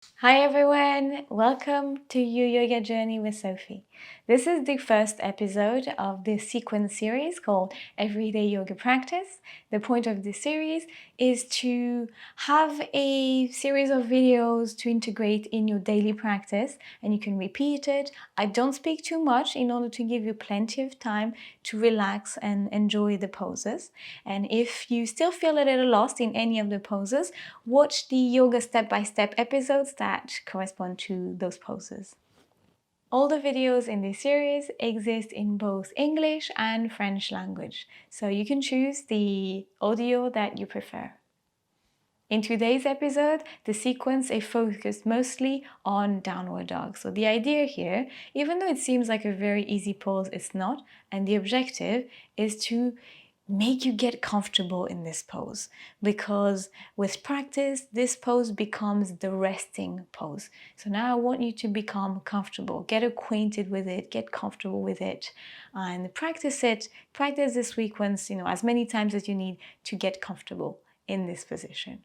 Hi everyone, welcome to Your Yoga Journey with Sophie. This is the first episode of this sequence series called Everyday Yoga Practice. The point of this series is to have a series of videos to integrate in your daily practice, and you can repeat it. I don't speak too much in order to give you plenty of time to relax and enjoy the poses. And if you still feel a little lost in any of the poses, watch the yoga step-by-step episodes that correspond to those poses. All the videos in this series exist in both English and French language, so you can choose the audio that you prefer. In today's episode, the sequence is focused mostly on downward dog. So the idea here, even though it seems like a very easy pose, it's not, and the objective is to make you get comfortable in this pose, because with practice this pose becomes the resting pose. So now I want you to become comfortable, get acquainted with it, get comfortable with it, and practice this sequence, as many times as you need to get comfortable in this position.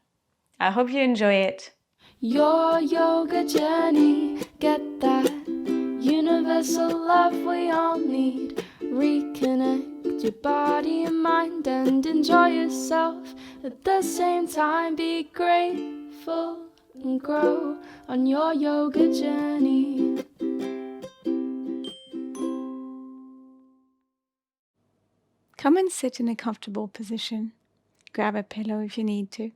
I hope you enjoy it. Your yoga journey, get that universal love we all need. Reconnect your body and mind and enjoy yourself. At the same time, be grateful and grow on your yoga journey. Come and sit in a comfortable position. Grab a pillow if you need to,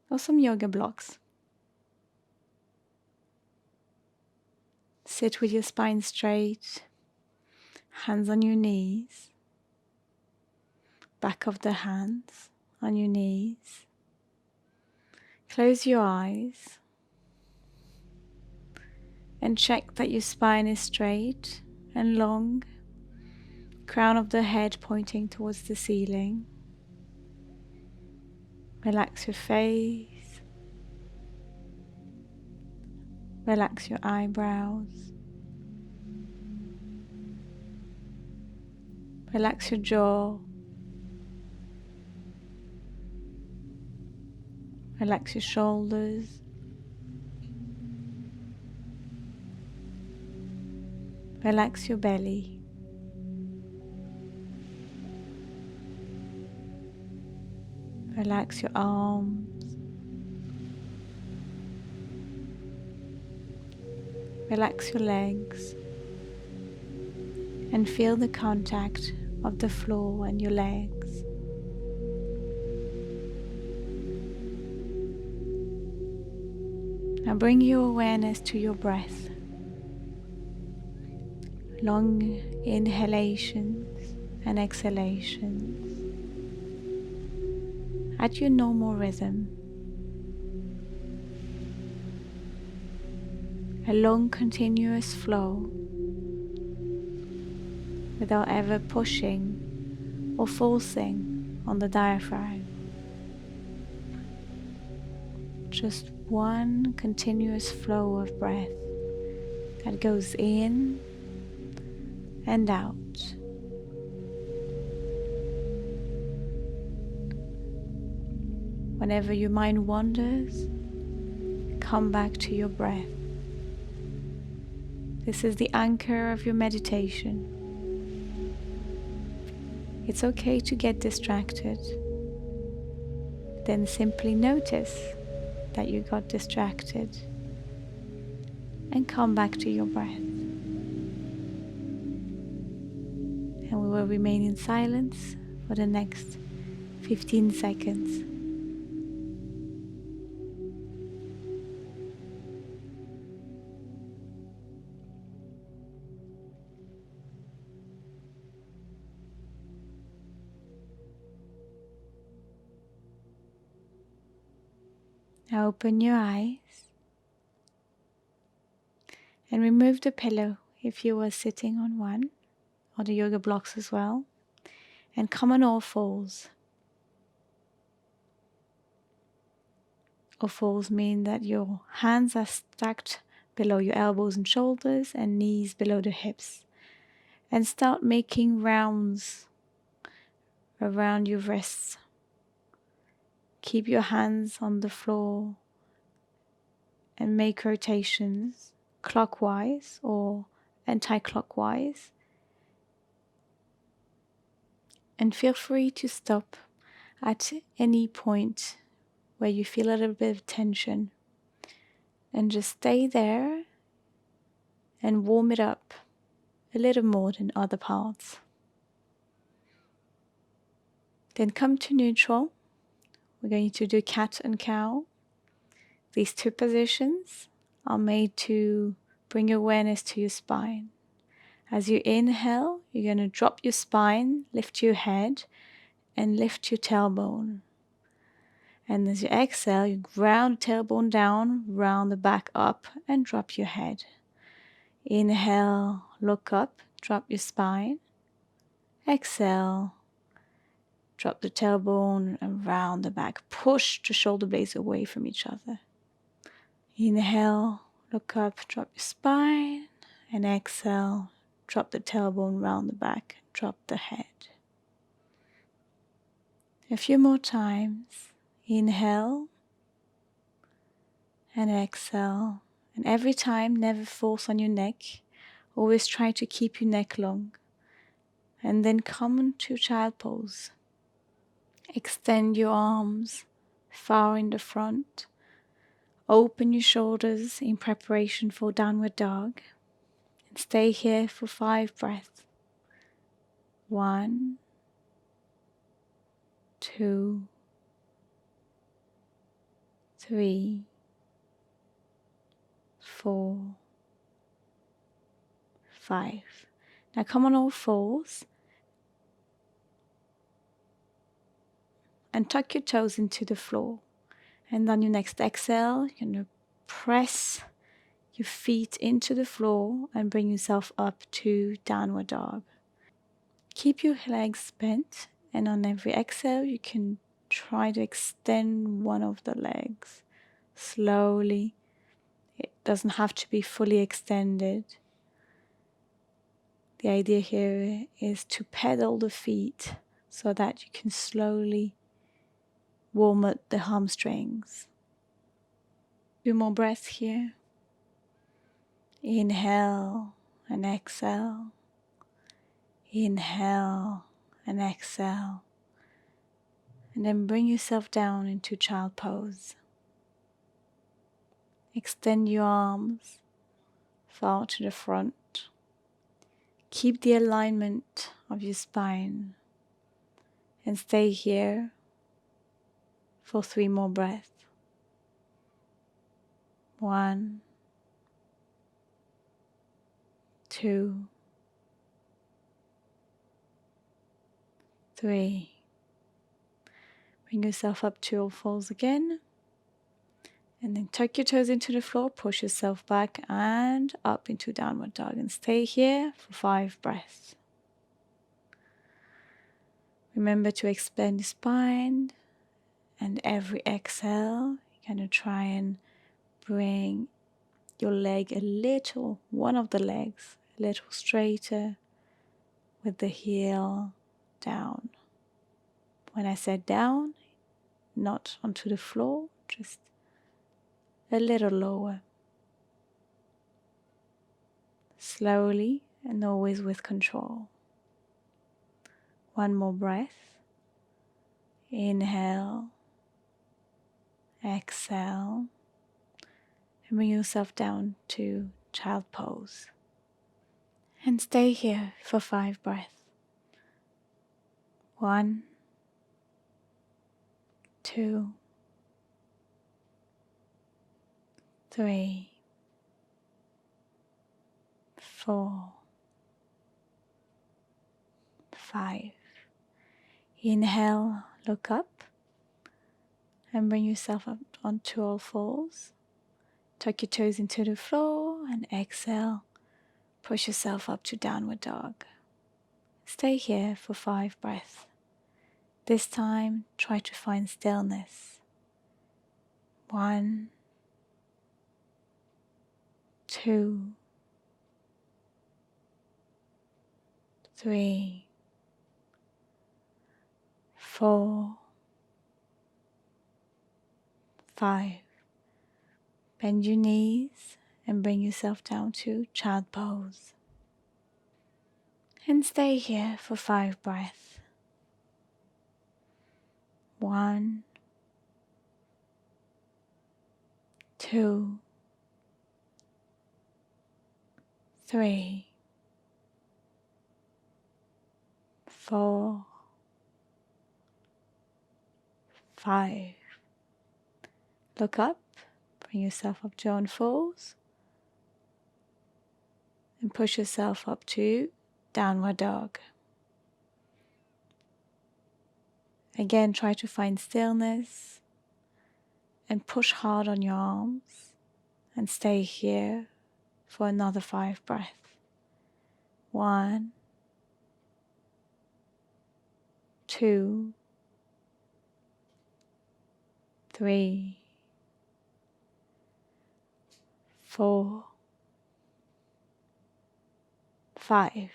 or some yoga blocks. Sit with your spine straight, hands on your knees, back of the hands on your knees. Close your eyes and check that your spine is straight and long, crown of the head pointing towards the ceiling. Relax your face, relax your eyebrows, relax your jaw, relax your shoulders, relax your belly. Relax your arms. Relax your legs. And feel the contact of the floor and your legs. Now bring your awareness to your breath. Long inhalations and exhalations at your normal rhythm. A long continuous flow without ever pushing or forcing on the diaphragm. Just one continuous flow of breath that goes in and out. Whenever your mind wanders, come back to your breath. This is the anchor of your meditation. It's okay to get distracted. Then simply notice that you got distracted and come back to your breath. And we will remain in silence for the next 15 seconds. Now open your eyes and remove the pillow if you were sitting on one, or the yoga blocks as well, and come on all fours. All fours mean that your hands are stacked below your elbows and shoulders and knees below the hips, and start making rounds around your wrists. Keep your hands on the floor and make rotations clockwise or anti-clockwise. And feel free to stop at any point where you feel a little bit of tension and just stay there and warm it up a little more than other parts. Then come to neutral. We're going to do cat and cow. These two positions are made to bring awareness to your spine. As you inhale, you're going to drop your spine, lift your head, and lift your tailbone. And as you exhale, you ground the tailbone down, round the back up, and drop your head. Inhale, look up, drop your spine. Exhale, drop the tailbone and round the back. Push the shoulder blades away from each other. Inhale, look up, drop your spine. And exhale, drop the tailbone round the back, drop the head. A few more times. Inhale and exhale. And every time, never force on your neck. Always try to keep your neck long. And then come into child pose. Extend your arms far in the front. Open your shoulders in preparation for downward dog. And stay here for 5 breaths. 1, 2, 3, 4, 5. Now come on all fours and tuck your toes into the floor. And on your next exhale, you're going to press your feet into the floor and bring yourself up to downward dog. Keep your legs bent, and on every exhale, you can try to extend one of the legs slowly. It doesn't have to be fully extended. The idea here is to pedal the feet so that you can slowly warm up the hamstrings. 2 more breaths here. Inhale and exhale. Inhale and exhale. And then bring yourself down into child pose. Extend your arms far to the front. Keep the alignment of your spine and stay here for 3 more breaths. 1, 2, 3. Bring yourself up to all fours again. And then tuck your toes into the floor, push yourself back and up into downward dog. And stay here for 5 breaths. Remember to expand the spine. And every exhale, you're going to try and bring your leg a little, one of the legs, a little straighter with the heel down. When I said down, not onto the floor, just a little lower. Slowly and always with control. 1 more breath. Inhale, exhale, and bring yourself down to child pose. And stay here for 5 breaths. 1, 2, 3, 4, 5. Inhale, look up and bring yourself up onto all fours. Tuck your toes into the floor and exhale. Push yourself up to downward dog. Stay here for 5 breaths. This time, try to find stillness. 1, 2, 3, 4, 5. Bend your knees and bring yourself down to child pose. And stay here for 5 breaths. 1, 2, 3, 4, 5. Look up, bring yourself up to all fours, and push yourself up to downward dog. Again, try to find stillness and push hard on your arms and stay here for another 5 breaths. 1, 2, 3, 4, 5.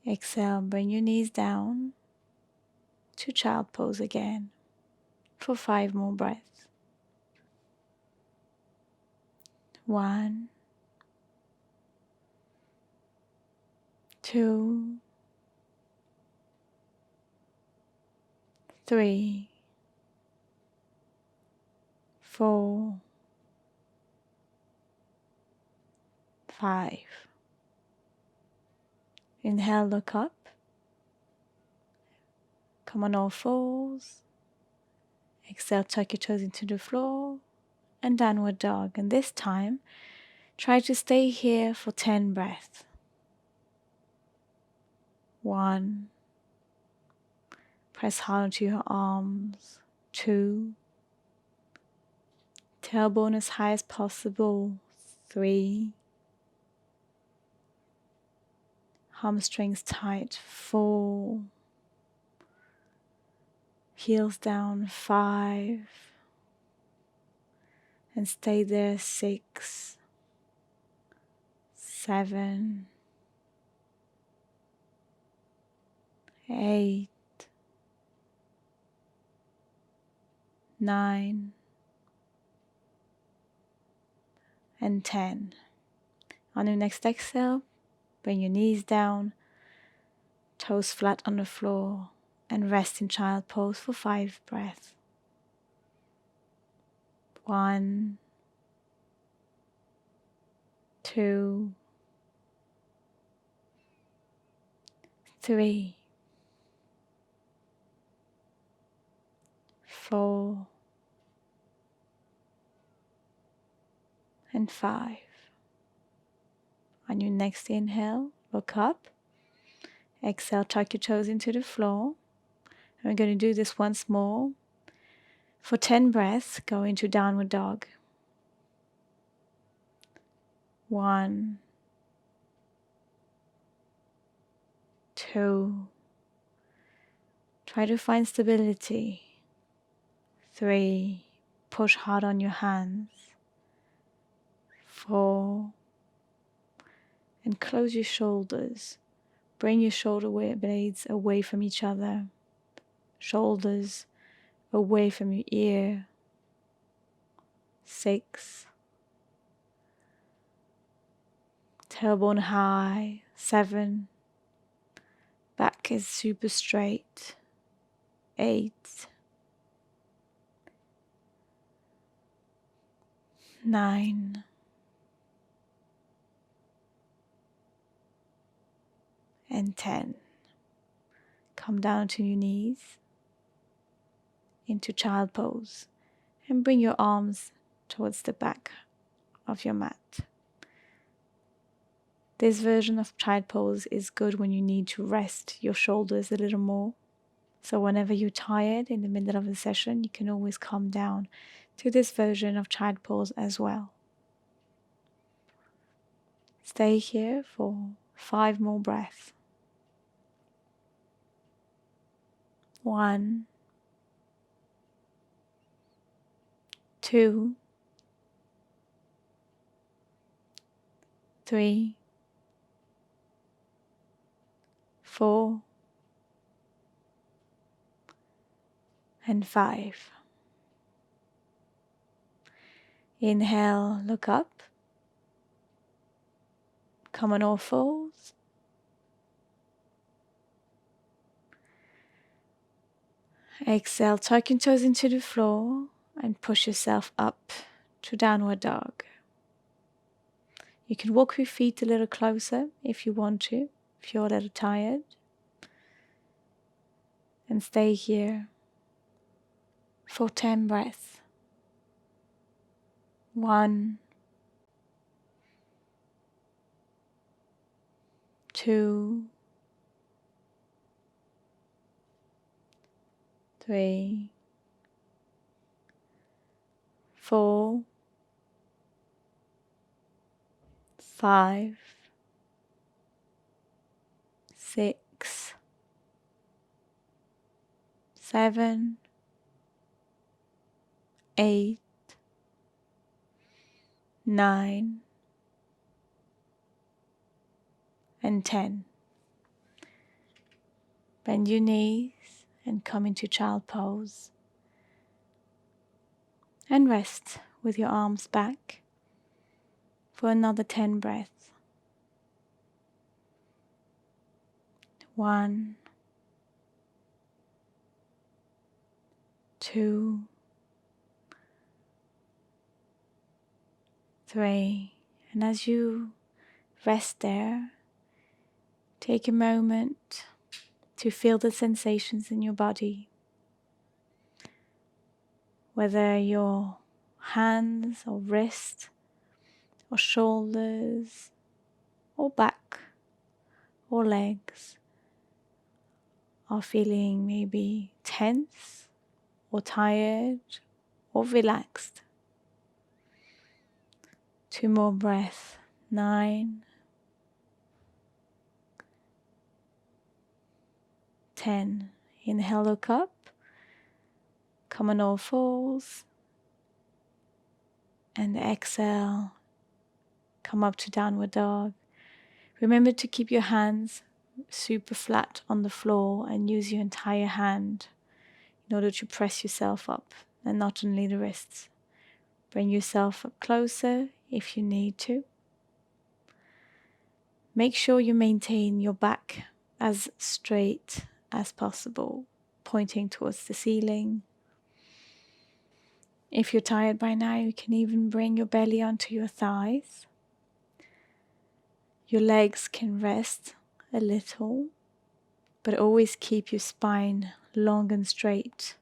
Exhale, bring your knees down to child pose again for 5 more breaths. 1, 2, 3, 4, 5. Inhale, look up. Come on all fours. Exhale, tuck your toes into the floor and downward dog. And this time, try to stay here for 10 breaths. 1. Press hard onto your arms. 2. Tailbone as high as possible. 3. Hamstrings tight. 4. Heels down. 5. And stay there. 6. 7. 8. 9. And 10. On your next exhale, bring your knees down, toes flat on the floor, and rest in child pose for 5 breaths. 1, 2, 3, 4, and 5. On your next inhale, look up. Exhale, tuck your toes into the floor. And we're going to do this once more. For 10 breaths, go into downward dog. 1, 2. Try to find stability. 3. Push hard on your hands. 4. And close your shoulders. Bring your shoulder blades away from each other. Shoulders away from your ear. 6. Tailbone high. 7. Back is super straight. 8. 9. And 10. Come down to your knees into child pose and bring your arms towards the back of your mat. This version of child pose is good when you need to rest your shoulders a little more. So whenever you're tired in the middle of the session, you can always come down to this version of child pose as well. Stay here for 5 more breaths. 1, 2, 3, 4, and 5. Inhale, look up. Come on all fours. Exhale, tuck your toes into the floor and push yourself up to downward dog. You can walk your feet a little closer if you want to, if you're a little tired. And stay here for 10 breaths. 1, 2, 3, 4, 5, 6, 7, 8, 9, and 10. Bend your knees and come into child pose. And rest with your arms back for another 10 breaths. 1, 2, 3. And as you rest there, take a moment to feel the sensations in your body. Whether your hands or wrists or shoulders or back or legs are feeling maybe tense or tired or relaxed. 2 more breaths. 9, 10. Inhale, look up. Come on all fours. And exhale, come up to downward dog. Remember to keep your hands super flat on the floor and use your entire hand in order to press yourself up and not only the wrists. Bring yourself up closer if you need to. Make sure you maintain your back as straight as possible, pointing towards the ceiling. If you're tired by now, you can even bring your belly onto your thighs. Your legs can rest a little, but always keep your spine long and straight.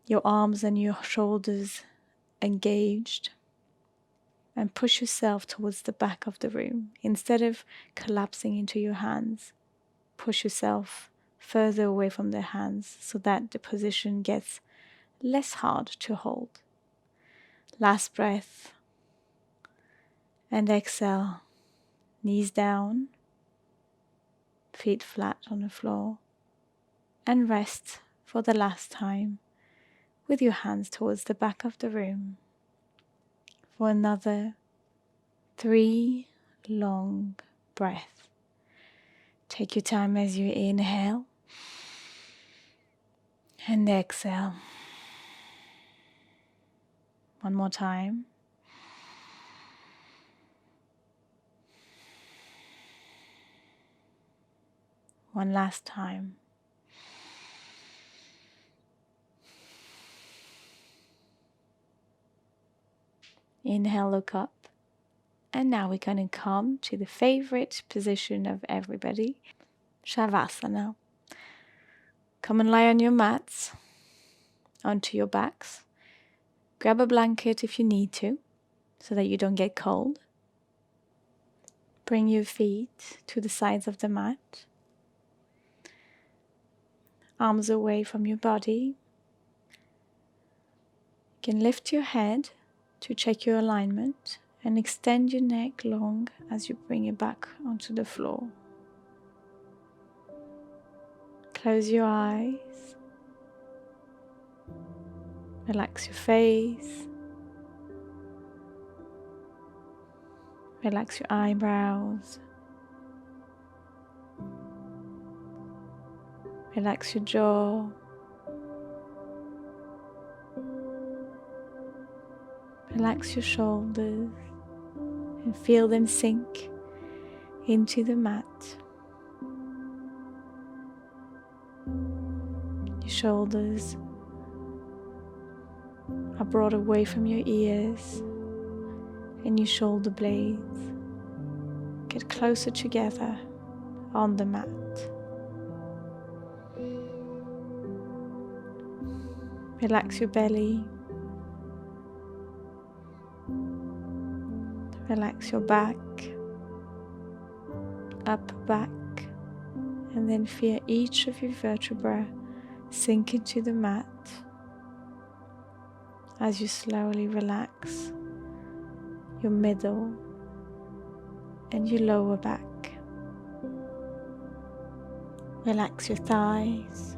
Your arms and your shoulders engaged. And push yourself towards the back of the room. Instead of collapsing into your hands, push yourself further away from the hands so that the position gets less hard to hold. Last breath. And exhale. Knees down, feet flat on the floor. And rest for the last time with your hands towards the back of the room for another 3 long breaths. Take your time as you inhale and exhale. One more time. One last time. Inhale, look up. And now we're going to come to the favorite position of everybody, Savasana. Come and lie on your mats, onto your backs. Grab a blanket if you need to, so that you don't get cold. Bring your feet to the sides of the mat. Arms away from your body. You can lift your head to check your alignment and extend your neck long as you bring it back onto the floor. Close your eyes. Relax your face. Relax your eyebrows. Relax your jaw. Relax your shoulders and feel them sink into the mat. Your shoulders are brought away from your ears, and your shoulder blades get closer together on the mat. Relax your belly. Relax your back, upper back, and then feel each of your vertebrae sink into the mat as you slowly relax your middle and your lower back. Relax your thighs.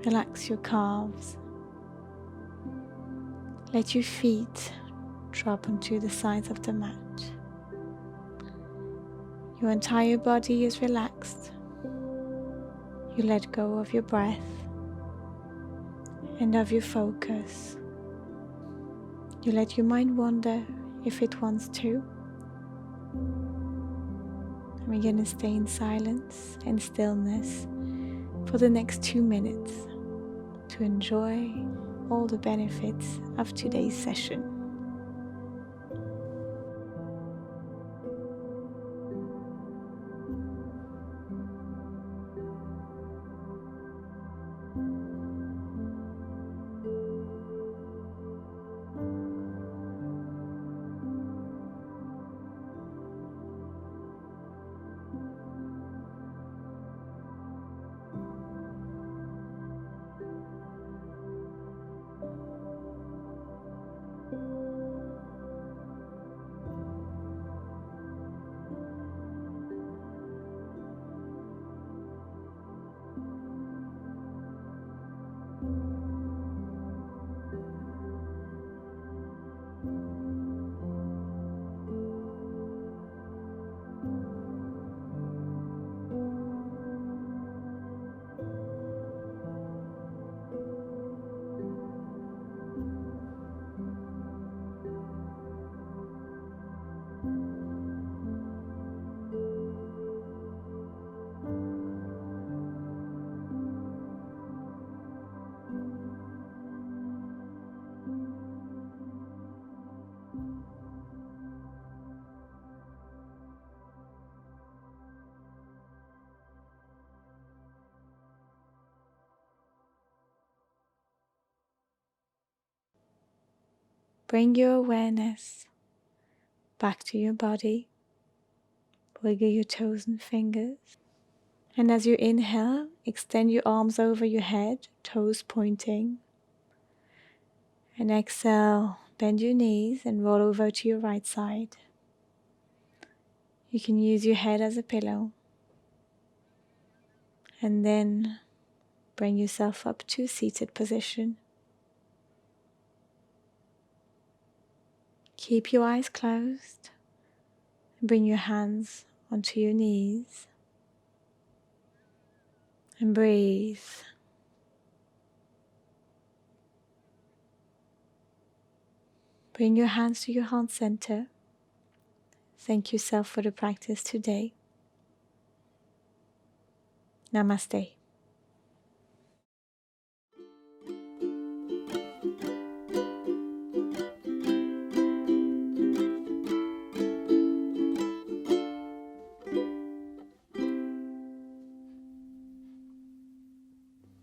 Relax your calves. Let your feet drop onto the sides of the mat. Your entire body is relaxed. You let go of your breath and of your focus. You let your mind wander if it wants to. And we're going to stay in silence and stillness for the next 2 minutes to enjoy all the benefits of today's session. Bring your awareness back to your body. Wiggle your toes and fingers. And as you inhale, extend your arms over your head, toes pointing. And exhale, bend your knees and roll over to your right side. You can use your head as a pillow. And then bring yourself up to a seated position. Keep your eyes closed. And bring your hands onto your knees. And breathe. Bring your hands to your heart center. Thank yourself for the practice today. Namaste.